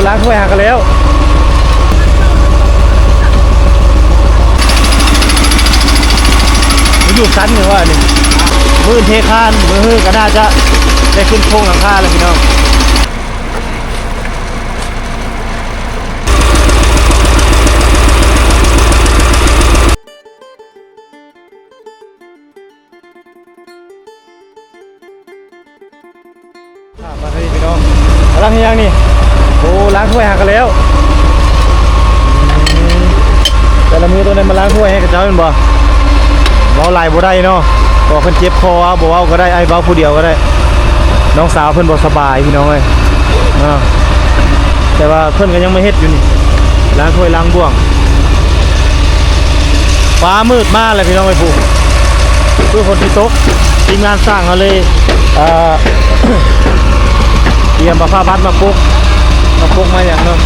ล้างถ้วยหากันแล้วมันอยู่ชั้นหรือว่านี่มือเทคานมือก็น่าจะได้ขึ้นโค้งหลังคาแล้วพี่น้องมาให้พี่น้องล้างยังนี่โอ้ล้างถ้วยหากันแล้วแต่ละมือตัวนี้มาล้างถ้วยให้กับเจ้าเป็นบ่เบาไหลบ่ได้เนาะบอกเพิ่นเจ็บคอบ่เว้าก็ได้ไอ้เว้าผู้เดียวก็ได้น้องสาวเพิ่นบ่สบายพี่น้องเอ้ยแต่ว่าเพิ่นก็ยังไม่เฮ็ดอยู่นี่ล้างถ้วยล้างบ่วงฟ้ามืดมากเลยพี่น้องไอ้ผู้คือฝนที่ตกทีมงานสร้างเขาเลยเตรียมผ้าพัดมาปุ๊กมาอย่างเนาะ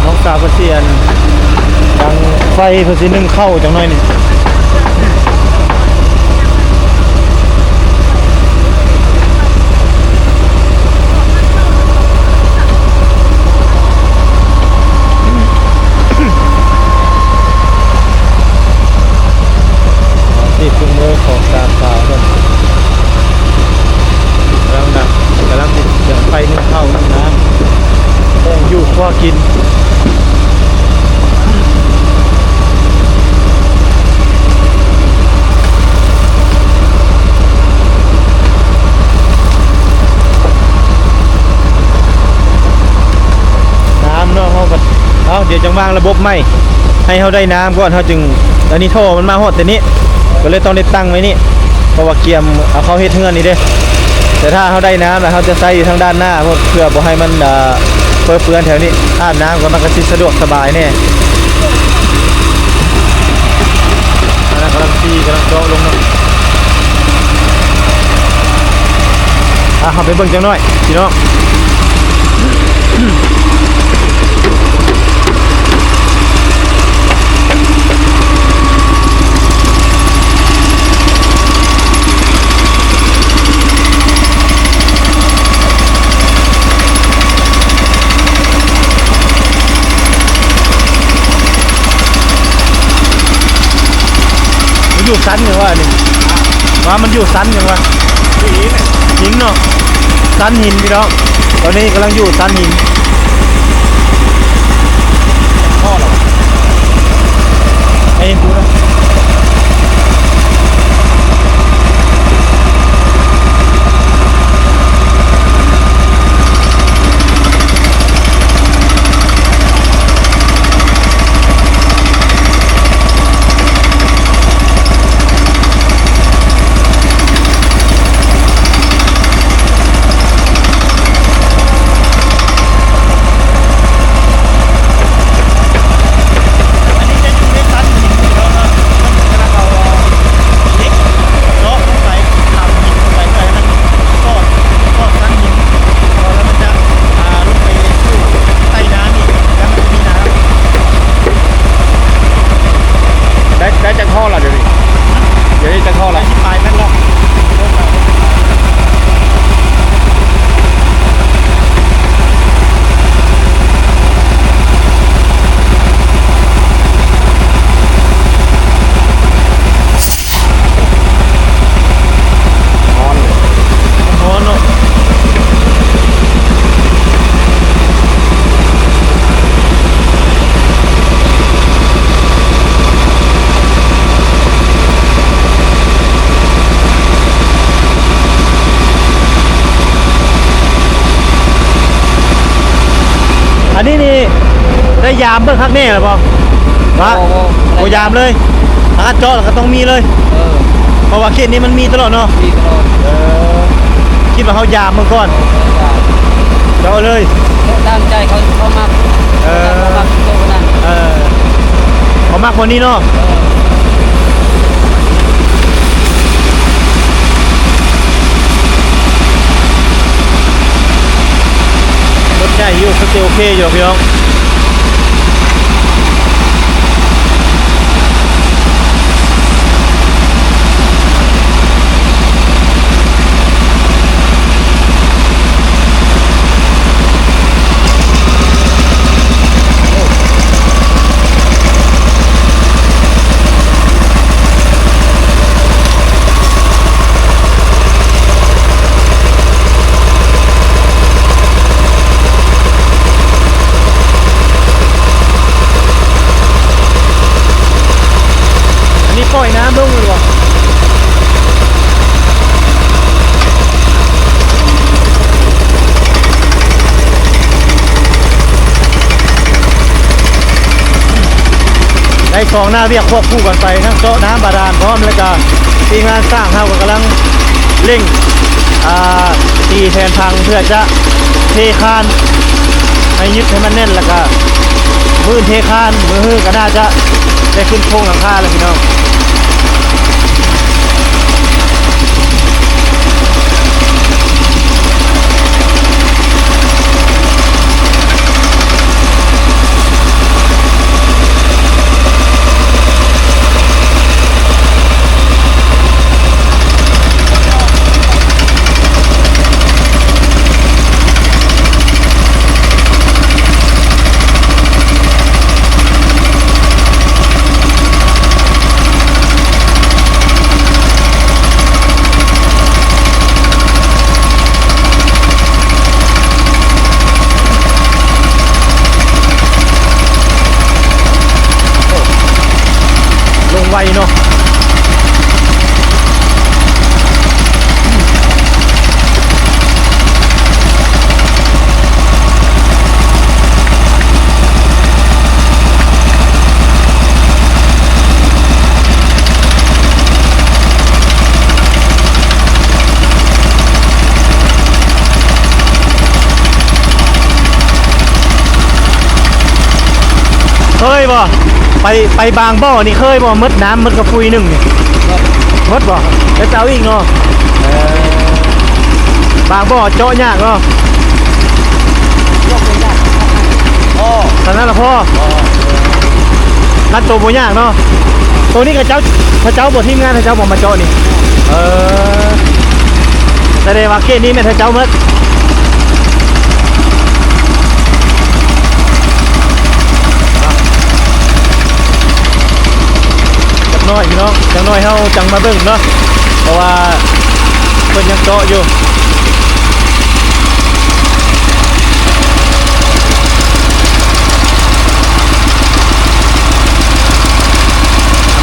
น้องสาวเพื่อนดังไฟเพื่อนนึ่งเข้าจังหน่อยนี่ที่เครื่องมือของการสาวเนี่ยกำลังอย่างไฟนึ่งเข้านึ่งน้ำต้องอยู่คว้ากินเดี๋ยวจังวางระบบใหม่ให้เขาได้น้ำก่อนเขาจึงตอนนี้ท่อมันมาหดแต่นี้ก็เลยต้องได้ตั้งไว้นี่เพราะว่าเกียมเอาเขาเฮ็ดเฮือนนี่เด้แต่ถ้าเขาได้น้ำแล้วเขาจะใส่อยู่ทางด้านหน้าเพื่อบ่ให้มันเปื้อนแถวนี้อาบน้ำก็มันก็สิสะดวกสบายแน่กำลังตีกำลังเจาะลงเนาะเขาไปเบิ่งจังหน่อยพี่น้องอยู่ชั้นหรือว่านี่ว่ามันอยู่ชั้นหรือว่าหินเนาะชั้นหินพี่น้องตอนนี้กำลังอยู่ชั้นหินพ่อหรอไอ้ดูนะได้จังท่อละเดี๋ยวนี้จังท่อละที่ปลายแม่นล็อกร้อนเนาะอันนี้นี่ได้ยามเบิ่งข้างแน่หรือเปล่าวะโอยามเลยถ้าเจาะก็ต้องมีเลยเพราะว่าเขตนี้มันมีตลอดเนาะมีตลอดคิดว่าเขายามเมื่อก่อนเจาะเลยตามใจเขามากเขามากโตขนาดเขามากคนนี้เนาะรถใหญ่อยู่สเตลโอเคอยู่พี่น้อง สองหน้าเวียกควบคู่กันไปทั้งเจาะน้ำบาดาลพร้อมแล้วก็ทีมงานสร้างเฮาก็กำลังเร่งตีแทนพังเพื่อจะเทคานให้ยึดให้มันแน่นแล้วก็มือเทคานมือก็น่าจะได้ขึ้นโครงหลังคาแล้วพี่น้องไวเนาะเคยบ่ไปบางบ่อนี่เคยบ่มดน้ำมดกระปุยหนึ่งนี่มดบ่แล้วเจ้าอีกเนาะบางบ่อเจาะยากเนาะตอนนั้นละพ่อนัดตัวบ่ยากเนาะตัวนี้กับเจ้าพระเจ้าบ่ทีมงานพระเจ้าบ่มาเจาะนี่แสดงว่าเกณฑ์นี้แม่นพระเจ้ามดน้อยพี่น้องจังน้อยเฮาจังมาเบิ่งเนาะเพราะว่าเพิ่นยังเจาะอยู่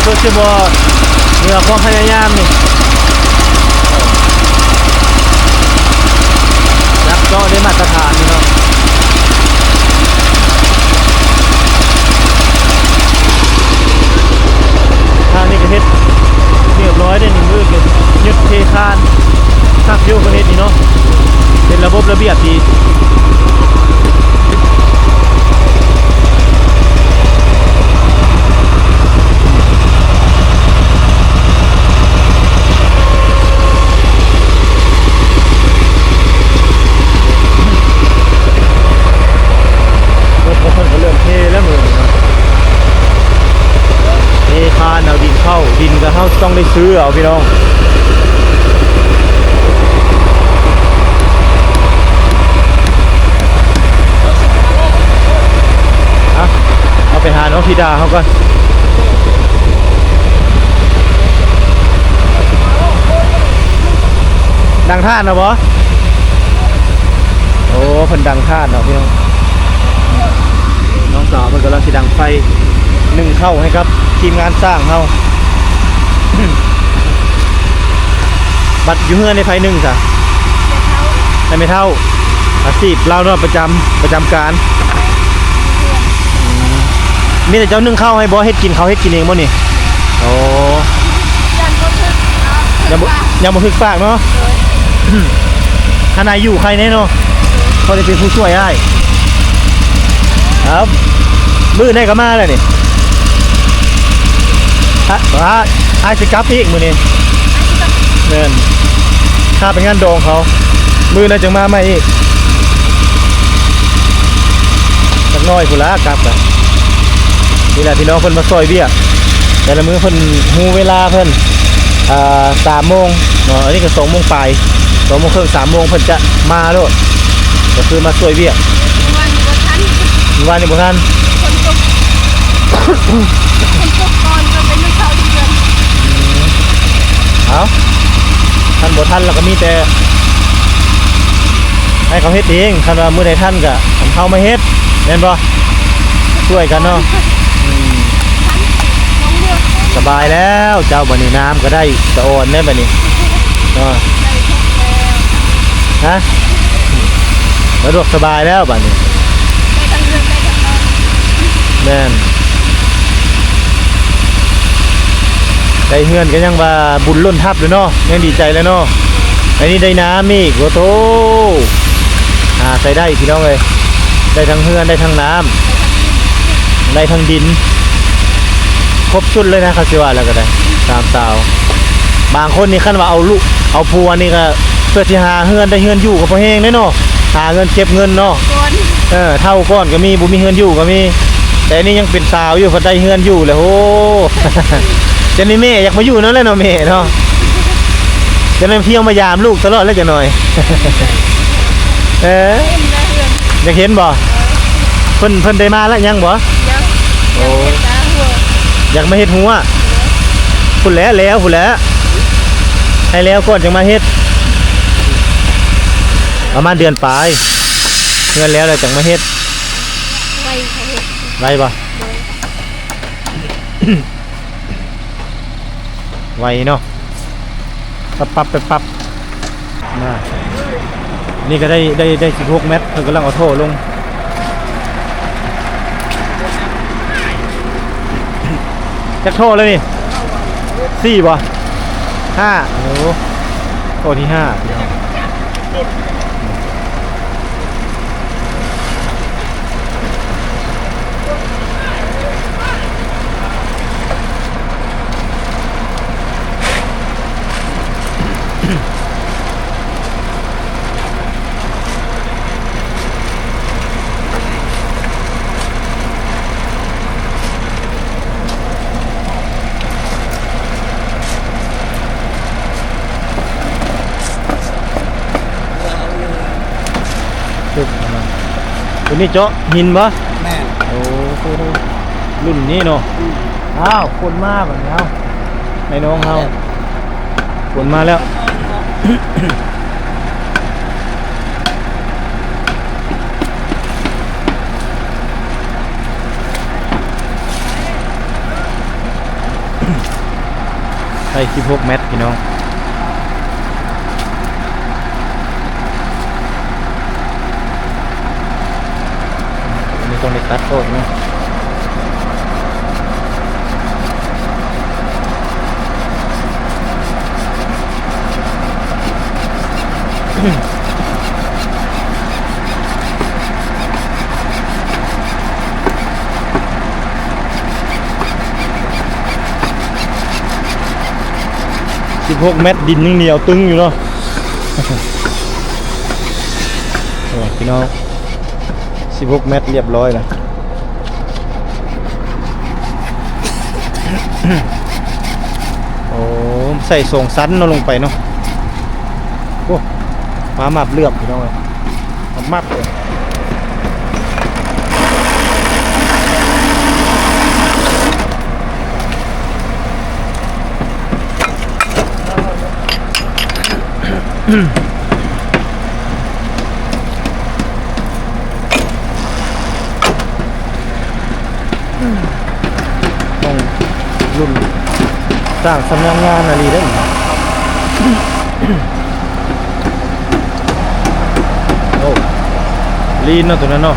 เพื่อจะบ่เหนือความพยายามนี่นักเจาะได้มาตรฐานนี่เนาะทางนี้ก็เฮ็ดเรียบร้อยได้1มือคือยึดเทคานซักอยู่ประเภทนี้เนาะเป็นระบบระเบียบดีรถเพิ่นก็เริ่มเทแล้วมือเนาะเทคานเอาดินเข้าดินก็เฮาต้องได้ซื้อเอาพี่น้องเอาไปหาน้องธิดาเขาก่อนดังท่านนะบอโอ้เพิ่นดังท่านเนาะพี่น้องน้องสาวเพิ่นกำลังสิดังไฟนึ่งเข้าให้ครับทีมงานสร้างเฮา บัตรอยู่เฮือนในไฟหนึ่งจ้ะแต่ไม่เท่าอาชีพเราเนาะประจำการมีแต่เจ้านึ่งข้าวให้บอเฮ็ดกินเขาเฮ็ดกินเองบ่นี่โอ้ยังบ่พึกปากเนาะขนาดอยู่ใครแน่เนาะเขาจะเป็นผู้ช่วยได้ครับมื้อไหนก็มาแล้วนี่ไอ้สิกลับอีกมื้อนี้เงินค่าเป็นงานดองเขามื้อไหนจังมาใหม่อีกสักน้อยพุ่นละกลับกันนี่แหละพี่น้องเพิ่นมาซอยเบี้ยแต่ละมื้อเพิ่นฮู้เวลาเพิ่น3 โมงเนาะอันนี้ก็2 โมงปลาย2 โมงครึ่ง3 โมงเพิ่นจะมาโลดก็คือมาซอยเบี้ยวันนี้บ่ทันคนตกก่อนก็เป็นมื้อเช้าที่เดือนท่านบ่ทันแล้วก็มีแต่ให้เขาเฮ็ดเองคันว่ามื้อใดท่านก็เฮามาเฮ็ดแม่นบ่ช่วยกันเนาะสบายแล้วเจ้าบัดนี้น้ำก็ได้สะอ่อนแน่บัดนี้เนาะฮะสะดวกสบายแล้วบัดนี้แม่น ได้เฮือนก็ยังว่าบุญล้นทับเลยเนาะยังดีใจแล้วเนาะไอ้นี่ได้น้ำอีกโอ้โธใส่ได้พี่น้องเลยได้ทั้งเฮือนได้ทั้งน้ำได้ทั้งดินครบชุดเลยนะคาสิว่าแล้วก็ได้ตามสาวบางคนนี่ขั้นว่าเอาลูกเอาผัวนี่ก็เพื่อที่หาเฮือนได้เฮือนอยู่กับพ่อแห้งเนาะหาเงินเก็บเงินเนาะเท่าก้อนก็มีบุมีเฮือนอยู่ก็มีแต่นี่ยังเป็นสาวอยู่พอได้เฮือนอยู่เลยโอ้ จะนี่แม่อยากมาอยู่นั่นแหละเนาะแม่เนาะจะนั่งเที่ยวมายามลูกตลอดแล้วจะหน่อย อยากเห็นบ่เพิ่นได้มาแล้วยังบ่โอ้อยากมาเฮ็ดหัวพุ่นแล้วพุ่นแล้วให้แล้วก่อนจังมาเฮ็ดประมาณเดือนปลายเงินแล้วจังมาเฮ็ดไวบ่ ไวเนาะปั๊บมานี่ก็ได้16 เมตรเพิ่นกำลังเอาโถลงจักโถเลยนี่4บ่5โอ้โถที่5ตัวนี้เจาะหินปะแม่โอ้โหรุ่นนี้เนาะอ้าวคนมาแบบนี้เอาในน้องเฮาคนมาแล้ว ใส่16 เมตรพี่น้องต้องได้ตัดโต๊ะนะ16 เมตรดินยังเหนียวตึงอยู่เนาะ โอ้พี่น้อง16 เมตรเรียบร้อยแล้ว โอ้ใส่ส่งซันเนาะลงไปเนาะโอ้มาหมับเลือบพี่น้องเลยมับเลยต้องรุ่นสร้างสำนักงานอะไรได้โอ้ลีนเนาะตัวนั้นเนาะ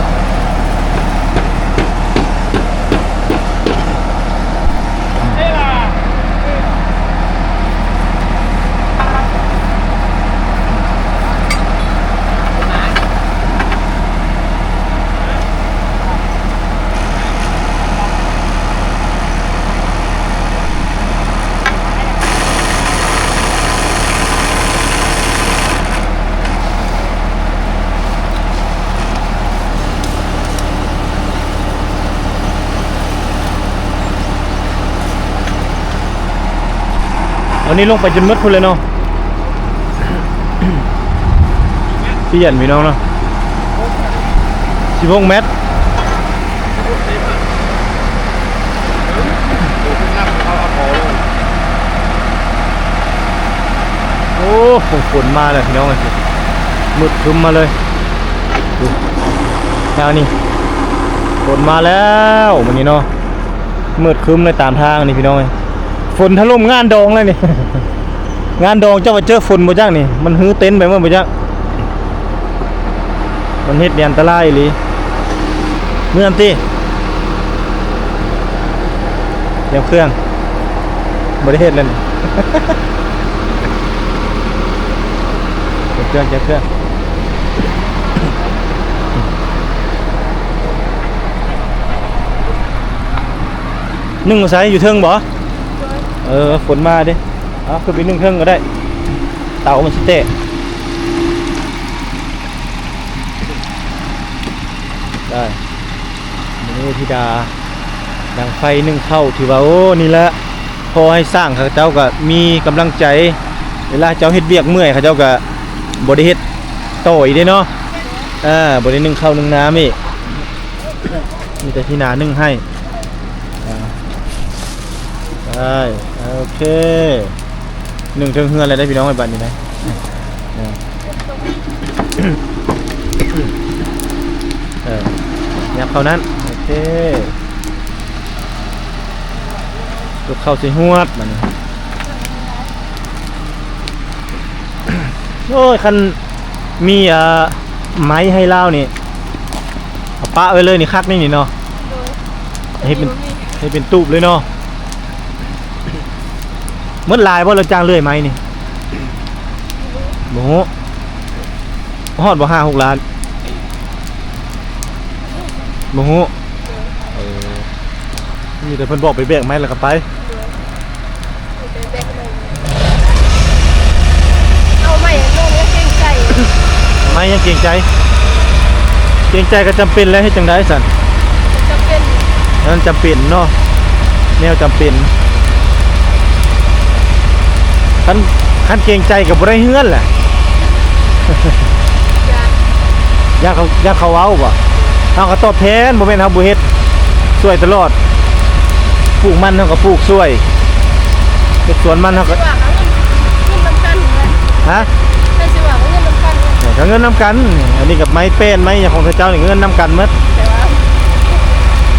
วันนี้ลงไปจนมืดพุ่นเลยเนาะ พี่ยันพี่น้องเนาะ16 เมตรโอ้ฝนมาเลยพี่น้องเลยมืดครึ้มมาเลยดูแล้วนี่ฝนมาแล้ววันนี้เนาะมืดครึ้มเลยตามทางนี่พี่น้องเลยฝนถล่มงานดองเลยนี่ งานดองเจ้ามาเจอฝนบ่จักนี่มันฮื้อเต็นท์ไปเมื่อบ่จักมันเฮ็ดอันตรายอีหลีเมื่อนติเดี๋ยวเครื่อง บ่ได้เฮ็ดเลยนี่ เครื่องจะเครื่องนึ่งใส่อยู่เทิงบ่ฝนมาดิคือไปนึ่งเทิงก็ได้เตามันสิเตะได้นี่ธิดาดังไฟนึ่งข้าวถือว่าโอ้นี่แหละพอให้สร้างเขาเจ้าก็มีกำลังใจเวลาเจ้าเฮ็ดเวียกเมื่อยเขาเจ้าก็บ่ได้เฮ็ดต่ออีกเด้เนาะบ่ได้นึ่งข้าวนึ่งน้ำอีกมีแต่ที่นานึ่งให้ได้โอเคนึ่งเทิงเฮือนอะไรได้พี่น้องไอ้บัดนี้ได้ยับเข้านั้นโอเคยกเข้าสิหวดมันโอ้ยคันมีไม้ให้เล่านี่เอาปะไว้เลยนี่คักนี่เนาะให้เป็นตูบเลยเนาะเมื่อลายว่าเราจ้างเลื่อยไม้นี่โอ้โหฮอดบ่5-6 ล้านโอ้โหมีแต่เพิ่นบอกไปแบกไม้แล้วก็ไปเอาใหม่ลงแล้วเกรงใจ ไม้ยังเกรงใจก็จำเป็นแล้วให้จังได้สั่น จำเป็น นั่นจำเป็นเนาะแนวจำเป็นคันเกรงใจกับบ่ได้เฮือนแหละ อยากเขาเว้าบ่เฮาก็ตอบแทนบ่แม่นเฮาบ่เฮ็ดช่วยตลอดปลูกมันเฮาก็ปลูกช่วยเฮ็ดสวนมันเฮาก็ ว่าเขาเงินน้ำกันเลย ฮะ แต่สิว่าเขาเงินน้ำกันเลย ก็เงินนํกันอันนี้กับไม้แป้นไม้อย่างของเจ้านี่เงินนํกันหมด แต่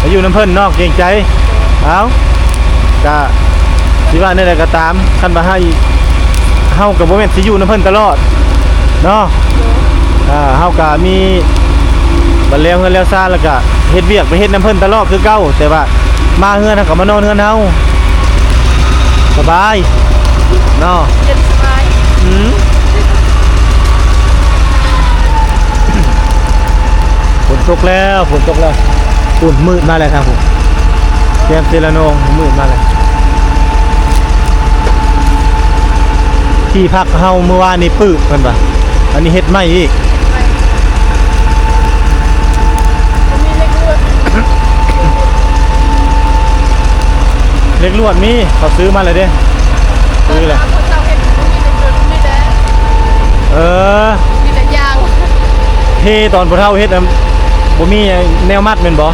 ว่า อยู่น้ำเพิ่นเนาะเกรงใจเอาก็สิว่าแนวใดก็ตามคันว่าให้เฮาก็บ่แม่นสิอยู่น้ำเพิ่นตลอดเนาะเฮาก็มีบัดแล้วเฮือนแล้วซ่าแล้วก็เฮ็ดเวียกไปเฮ็ดน้ำเพิ่นตลอดคือเก่าแต่ว่ามาเฮือนเฮาก็มานอนเฮือนเฮาสบายเนาะ เย็นสบาย ฝนตกแล้วฝุ่นมืดมาแล้วครับผมเตรียมเซลโนงมืดมาแล้วที่พักเฮาเมื่อวานนี้ปื้ดเพิ่นว่าอันนี้เฮ็ดใหม่อีก มีเล็กเลือด เล็กลวดมีเขาซื้อมาเลยเด้ซื้อเลย คนเราเห็นมีแต่เลือดมีแต่ มีแต่ยาง เทตอนบ่เฒ่าเฮ็ดบ่มีแนวมัดแม่นบ่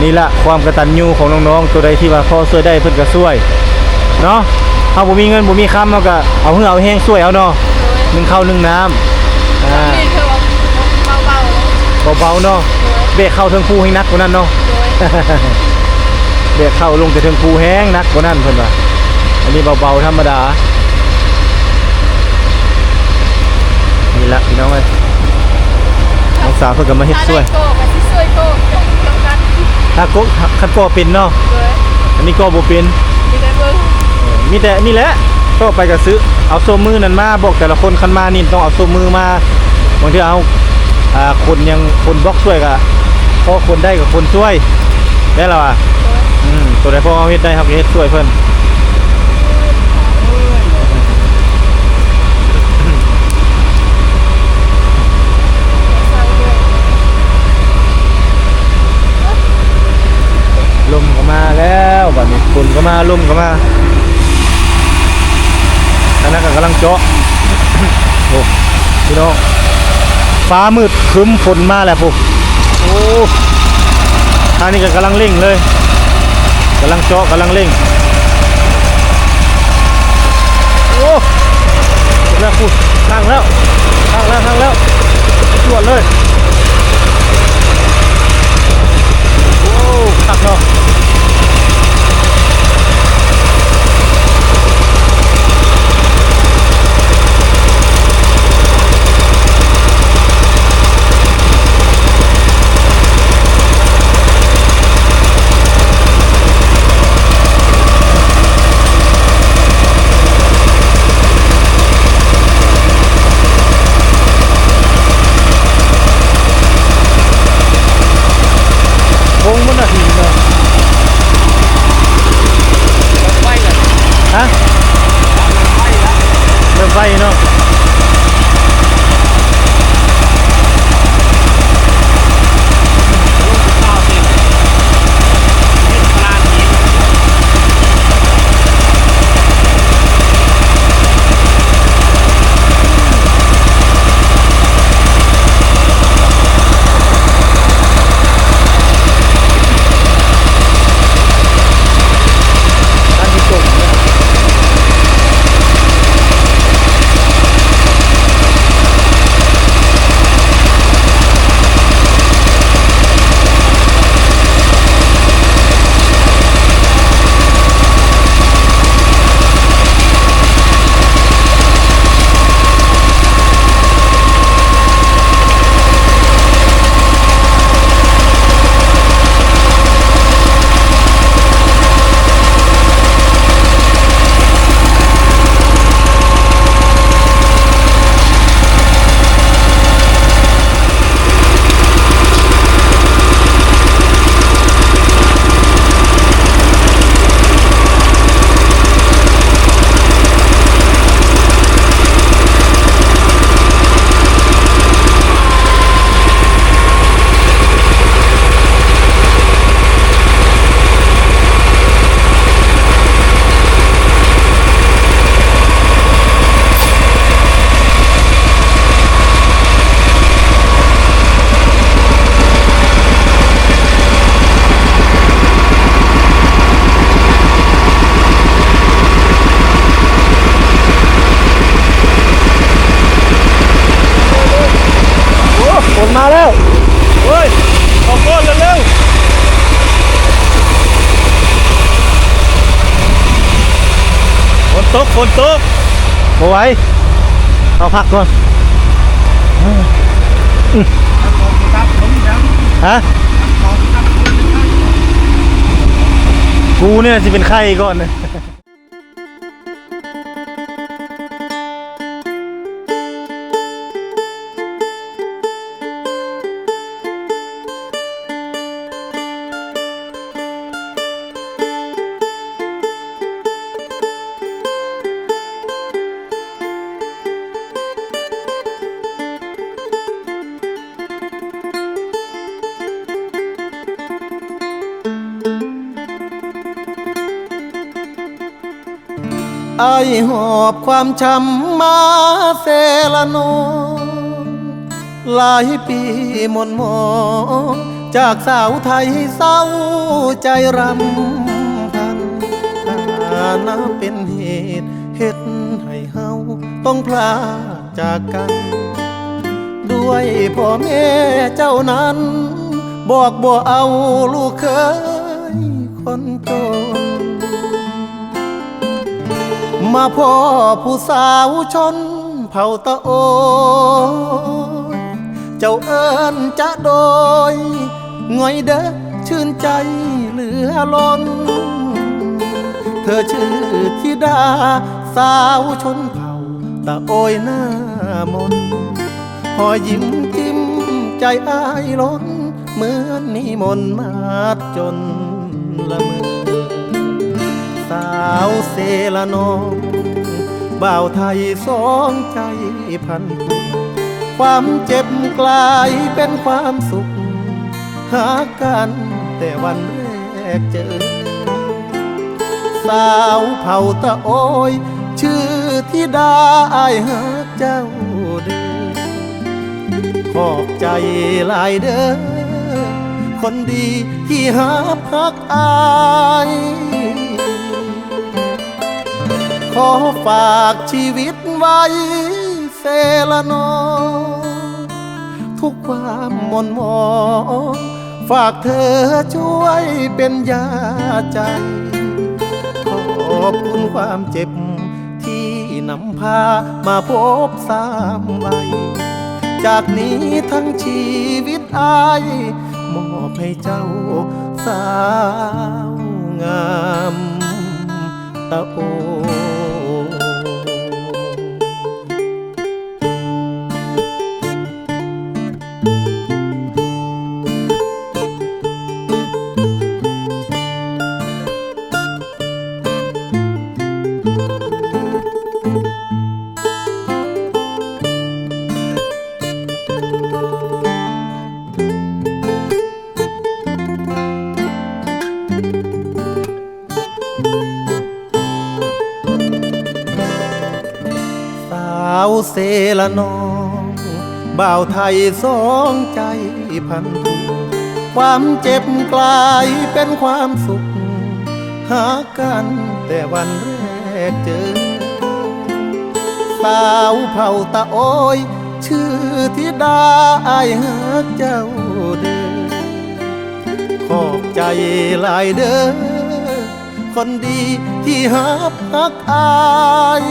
นี่ละความกตัญญูของน้องๆตัวใดที่ว่าพอช่วยได้เพิ่นก็ช่วยเนาะเฮาบ่มีเงินบ่มีคำเฮาก็เอาเหือเอาแห้งช่วยเอาเนาะนึ่งข้าวนึ่งน้ำนี่คือว่าเบาเบาๆเนาะเบะเข้าเทิงภูให้หนักกว่านั้นเนาะ ๆโดย เบะเข้าลงแต่เทิงภูแห้งหนักกว่านั้นเพิ่นว่าอันนี้เบาๆธรรมดานี่ละพี่น้องเอ้ยน้องสาวเพิ่นก็มาเฮ็ดช่วย โก้กับที่ช่วยโก้กับกัน ถ้าโกคันโกเป็นเนาะ โดย อันนี้ก็บ่เป็น มีแต่เบิ่ง มีแต่นี่แหละก็ไปก็ซื้อเอาโซมือนั่นมาบอกแต่ละคนคันมานี่ต้องเอาโซมือมาบางทีเอาคนยังคนบล็อกช่วยก็พอคนได้กับคนช่วยได้แล้วตัวใดพอเอาเฮ็ดได้ครับเฮ็ดช่วยเพิ่นลมก็มาแล้วบัดนี้ฝนก็มาลมก็มาอันนั้นก็กำลังเจาะ โอ้พี่น้องฟ้ามืดครึ้มฝนมาแล้วพวกโอ้ทางนี้ก็กำลังเร่งเลยกำลังเจาะกำลังเร่งโอ้แล้วพูดทางแล้วตรวจเลยโอ้ขับเนาะ เนาะฝนมาแล้วเฮ้ยขอก้นเร็วฝนตกมาไว้เอาพักก่อนฮะกูเนี่ยจะเป็นไข้ก่อนนะไอหอบความช้ำมาเซละนองหลายปีหม่นหมองจากสาวไทยเศร้าใจรำพันนับเป็นเหตุเฮ็ดให้เฮาต้องพลาดจากกันด้วยพ่อแม่เจ้านั้นบอกบ่เอาลูกเคยคนจนมาพ่อผู้สาวชนเผ่าตะโอยเจ้าเอิญจะโดยง่อยเด้อชื่นใจเหลือล้นเธอชื่อธิดาสาวชนเผ่าตะโอยหน้ามนหอยยิ้มจิ้มใจอ้ายล้นเหมือนนิมนต์มาจนละเมอสาวเซละนองบ่าวไทยสองใจพันผูกความเจ็บกลายเป็นความสุขหากันแต่วันแรกเจอสาวเผ่าตะโอยชื่อธิดาอ้ายหาเจ้าเด้อขอบใจหลายเด้อคนดีที่หาพักอายขอฝากชีวิตไว้เซละนองทุกความหม่นหมองฝากเธอช่วยเป็นยาใจขอบคุณความเจ็บที่นำพามาพบสามใบจากนี้ทั้งชีวิตอายมอบให้เจ้าสาวงามตะโอ าวเสละน้องบ่าวไทยสองใจพันทุกความเจ็บกลายเป็นความสุขหากันแต่วันแรกเจอสาวเผ่าตะโอยชื่อธิดาอายหักเจ้าเด้อขอบใจหลายเด้อคนดีที่หักอาย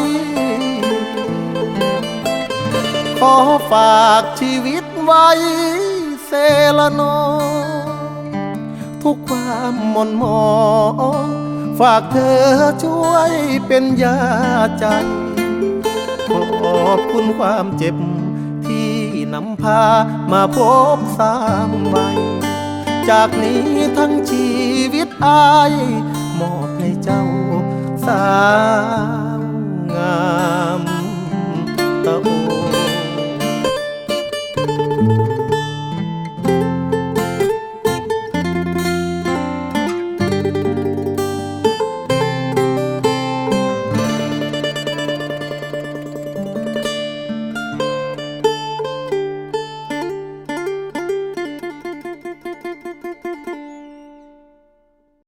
ขอฝากชีวิตไว้เสละน้องทุกความหม่นหมองฝากเธอช่วยเป็นยาใจขอบคุณความเจ็บที่นำพามาพบสามวัยจากนี้ทั้งชีวิตอายมอบให้เจ้าสา